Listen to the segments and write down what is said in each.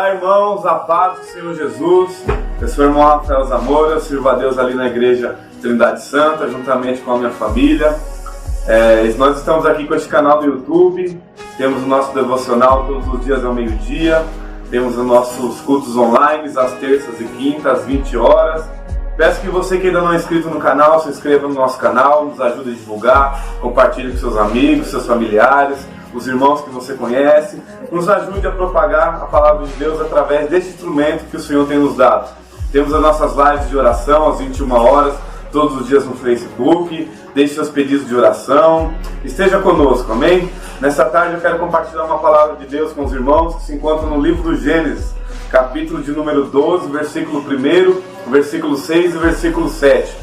Olá, irmãos, a paz do Senhor Jesus. Eu sou o irmão Rafael Zamora, sirvo a Deus ali na igreja Trindade Santa, juntamente com a minha família. Nós estamos aqui com este canal do YouTube, temos o nosso devocional todos os dias ao meio-dia, temos os nossos cultos online, às terças e quintas, às 20 horas. Peço que você que ainda não é inscrito no canal, se inscreva no nosso canal, nos ajude a divulgar, compartilhe com seus amigos, seus familiares, os irmãos que você conhece, nos ajude a propagar a palavra de Deus através deste instrumento que o Senhor tem nos dado. Temos as nossas lives de oração às 21 horas, todos os dias no Facebook. Deixe seus pedidos de oração, esteja conosco, amém? Nessa tarde eu quero compartilhar uma palavra de Deus com os irmãos que se encontram no livro do Gênesis, capítulo de número 12, versículo 1, versículo 6 e versículo 7.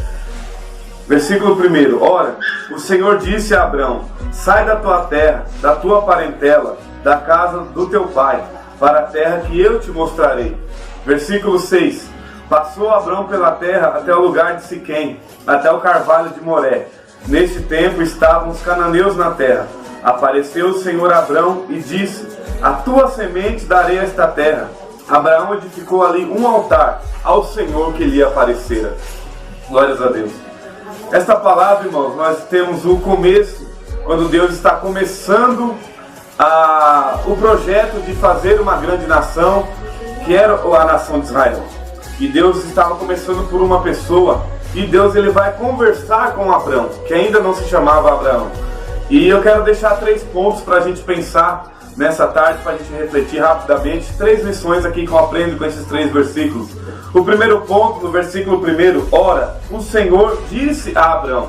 Versículo 1: Ora, o Senhor disse a Abrão: sai da tua terra, da tua parentela, da casa do teu pai, para a terra que eu te mostrarei. Versículo 6: Passou Abrão pela terra até o lugar de Siquém, até o carvalho de Moré. Neste tempo estavam os cananeus na terra. Apareceu o Senhor a Abrão e disse: a tua semente darei esta terra. Abraão edificou ali um altar ao Senhor que lhe aparecera. Glórias a Deus. Esta palavra, irmãos, nós temos o começo, quando Deus está começando o projeto de fazer uma grande nação, que era a nação de Israel. E Deus estava começando por uma pessoa, e Deus ele vai conversar com Abrão, que ainda não se chamava Abraão. E eu quero deixar 3 pontos para a gente pensar nessa tarde, para a gente refletir rapidamente, 3 lições aqui que eu aprendo com esses 3 versículos. O primeiro ponto, no versículo 1: Ora, o Senhor disse a Abrão.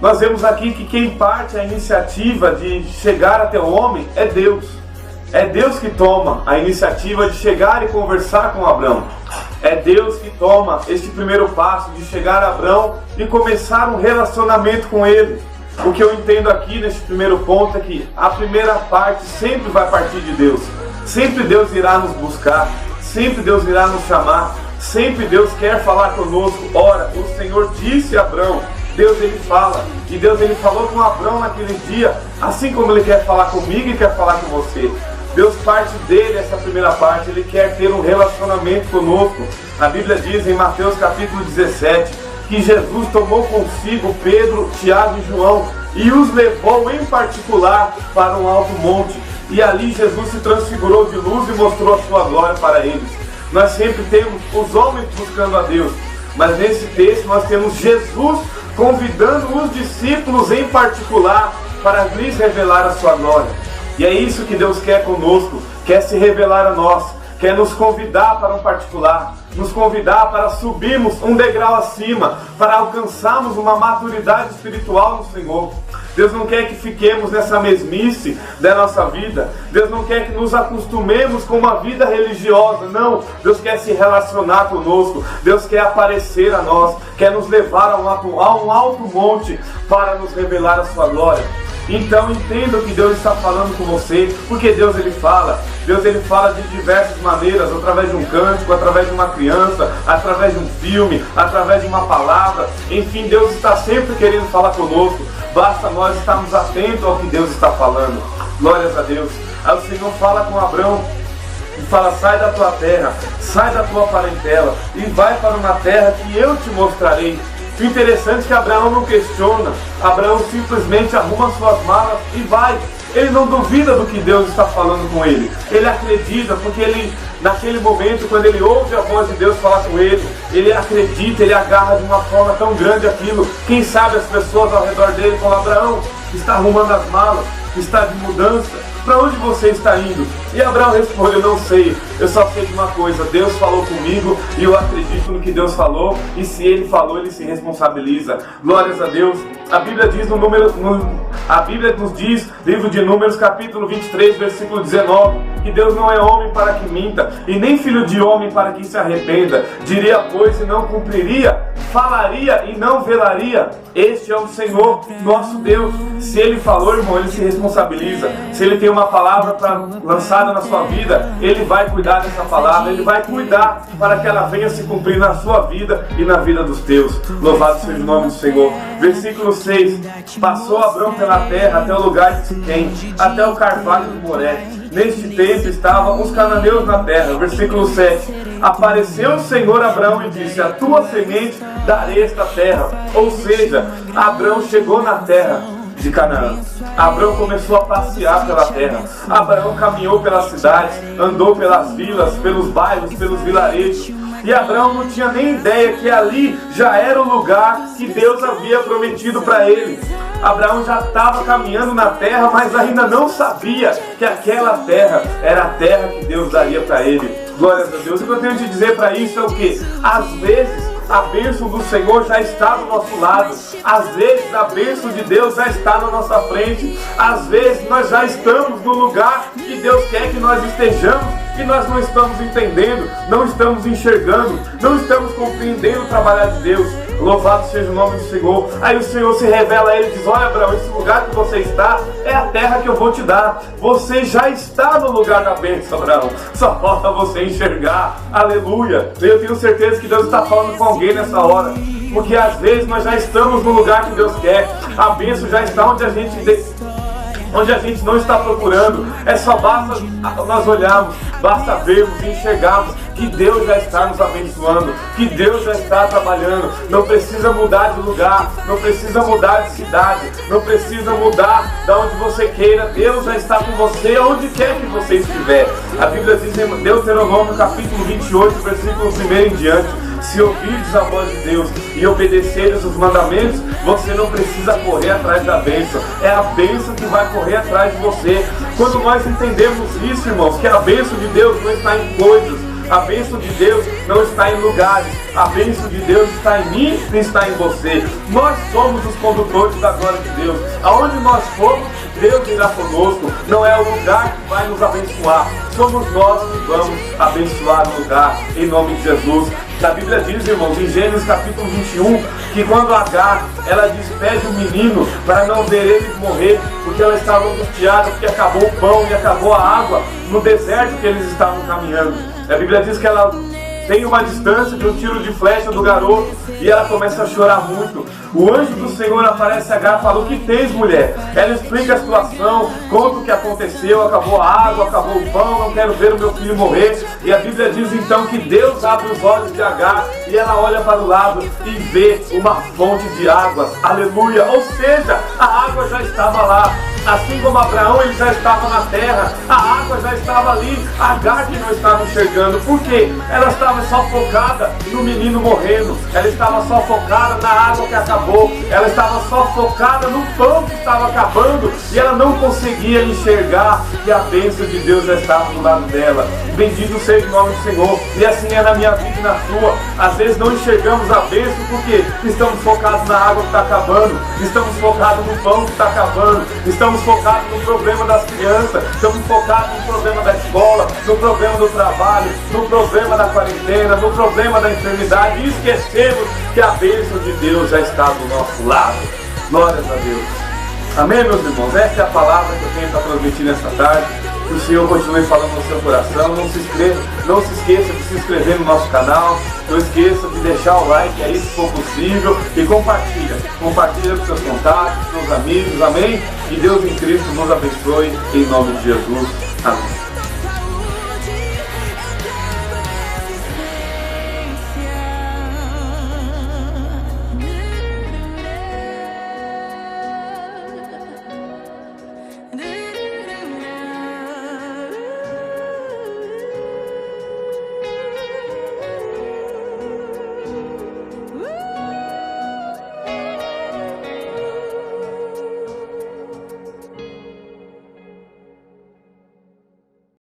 Nós vemos aqui que quem parte a iniciativa de chegar até o homem é Deus. É Deus que toma a iniciativa de chegar e conversar com Abrão. É Deus que toma este primeiro passo de chegar a Abrão e começar um relacionamento com ele. O que eu entendo aqui nesse primeiro ponto é que a primeira parte sempre vai partir de Deus. Sempre Deus irá nos buscar, sempre Deus irá nos chamar, sempre Deus quer falar conosco. Ora, o Senhor disse a Abrão. Deus ele fala, e Deus ele falou com Abrão naquele dia, assim como ele quer falar comigo e quer falar com você. Deus parte dele, essa primeira parte, ele quer ter um relacionamento conosco. A Bíblia diz em Mateus capítulo 17, que Jesus tomou consigo Pedro, Tiago e João e os levou em particular para um alto monte. E ali Jesus se transfigurou de luz e mostrou a sua glória para eles. Nós sempre temos os homens buscando a Deus, mas nesse texto nós temos Jesus convidando os discípulos em particular para lhes revelar a sua glória. E é isso que Deus quer conosco, quer se revelar a nós, quer nos convidar para um particular, nos convidar para subirmos um degrau acima, para alcançarmos uma maturidade espiritual no Senhor. Deus não quer que fiquemos nessa mesmice da nossa vida. Deus não quer que nos acostumemos com uma vida religiosa. Não, Deus quer se relacionar conosco. Deus quer aparecer a nós, quer nos levar a um alto monte para nos revelar a sua glória. Então entenda o que Deus está falando com você, porque Deus ele fala de diversas maneiras, através de um cântico, através de uma criança, através de um filme, através de uma palavra. Enfim, Deus está sempre querendo falar conosco, basta nós estarmos atentos ao que Deus está falando. Glórias a Deus. Aí o Senhor fala com Abrão e fala: sai da tua terra, sai da tua parentela e vai para uma terra que eu te mostrarei. O interessante é que Abraão não questiona, Abraão simplesmente arruma suas malas e vai. Ele não duvida do que Deus está falando com ele, ele acredita, porque ele, naquele momento, quando ele ouve a voz de Deus falar com ele acredita, ele agarra de uma forma tão grande aquilo. Quem sabe as pessoas ao redor dele falam: Abraão, está arrumando as malas, está de mudança, para onde você está indo? E Abraão responde: eu não sei, eu só sei de uma coisa, Deus falou comigo e eu acredito no que Deus falou, e se Ele falou, Ele se responsabiliza. Glórias a Deus. A Bíblia diz a Bíblia nos diz, livro de Números capítulo 23, versículo 19, que Deus não é homem para que minta, e nem filho de homem para que se arrependa. Diria, pois, e não cumpriria, falaria e não velaria. Este é o Senhor, nosso Deus. Se Ele falou, irmão, Ele se responsabiliza. Se Ele tem uma palavra lançada na sua vida, Ele vai cuidar dessa palavra, Ele vai cuidar para que ela venha se cumprir na sua vida e na vida dos teus. Louvado seja o nome do Senhor. Versículo 6: Passou Abrão pela terra até o lugar de Siquém, até o carvalho de Moré. neste tempo estavam os cananeus na terra. Versículo 7. Apareceu o Senhor a Abraão e disse: a tua semente darei esta terra. Ou seja, Abraão chegou na terra de Canaã. Abraão começou a passear pela terra. Abraão caminhou pelas cidades, andou pelas vilas, pelos bairros, pelos vilarejos. E Abraão não tinha nem ideia que ali já era o lugar que Deus havia prometido para ele. Abraão já estava caminhando na terra, mas ainda não sabia que aquela terra era a terra que Deus daria para ele. Glórias a Deus. O que eu tenho de dizer para isso é o que? Às vezes a bênção do Senhor já está do nosso lado. Às vezes a bênção de Deus já está na nossa frente. Às vezes nós já estamos no lugar que Deus quer que nós estejamos e nós não estamos entendendo, não estamos enxergando, não estamos compreendendo o trabalhar de Deus. Louvado seja o nome do Senhor. Aí o Senhor se revela a ele e diz: olha, Abraão, esse lugar que você está é a terra que eu vou te dar. Você já está no lugar da bênção, Abraão. Só falta você enxergar. Aleluia. Eu tenho certeza que Deus está falando com alguém nessa hora, porque às vezes nós já estamos no lugar que Deus quer. A bênção já está onde a gente não está procurando. É só basta nós olharmos, basta vermos e enxergarmos que Deus já está nos abençoando, que Deus já está trabalhando. Não precisa mudar de lugar, não precisa mudar de cidade, não precisa mudar de onde você queira. Deus já está com você onde quer que você estiver. A Bíblia diz em Deuteronômio capítulo 28, versículo 1 em diante: se ouvirdes a voz de Deus e obedeceres os mandamentos, você não precisa correr atrás da bênção. É a bênção que vai correr atrás de você. Quando nós entendemos isso, irmãos, que a bênção de Deus não está em coisas, a bênção de Deus não está em lugares, a bênção de Deus está em mim e está em você. Nós somos os condutores da glória de Deus. Aonde nós formos, Deus irá conosco. Não é o lugar que vai nos abençoar, somos nós que vamos abençoar o lugar, em nome de Jesus. A Bíblia diz, irmãos, em Gênesis capítulo 21, que quando Agar, ela despede o menino para não ver eles morrer, porque ela estava angustiada, porque acabou o pão e acabou a água no deserto que eles estavam caminhando. A Bíblia diz que ela tem uma distância de um tiro de flecha do garoto e ela começa a chorar muito. O anjo do Senhor aparece a Agar e fala: o que tens, mulher? Ela explica a situação, conta o que aconteceu: acabou a água, acabou o pão, não quero ver o meu filho morrer. E a Bíblia diz então que Deus abre os olhos de Agar e ela olha para o lado e vê uma fonte de águas. Aleluia! Ou seja, a água já estava lá. Assim como Abraão, ele já estava na terra, a água já estava ali. Agar que não estava enxergando. Por quê? Ela estava só focada no menino morrendo. Ela estava só focada na água que acabou. Ela estava só focada no pão que estava acabando. E ela não conseguia enxergar que a bênção de Deus já estava do lado dela. Bendito seja o nome do Senhor. E assim é na minha vida e na sua. Às vezes não enxergamos a bênção porque estamos focados na água que está acabando. Estamos focados no pão que está acabando. Estamos focados no problema das crianças. Estamos focados no problema da escola, no problema do trabalho, no problema da quarentena, no problema da enfermidade. E esquecemos que a bênção de Deus já está do nosso lado. Glórias a Deus. Amém, meus irmãos? Essa é a palavra que eu tenho para transmitir nesta tarde. Que o Senhor continue falando no seu coração. Não se esqueça de se inscrever no nosso canal. Não esqueça de deixar o like aí se for possível. E compartilha. Compartilha com seus contatos, com seus amigos. Amém? Que Deus em Cristo nos abençoe. Em nome de Jesus. Amém.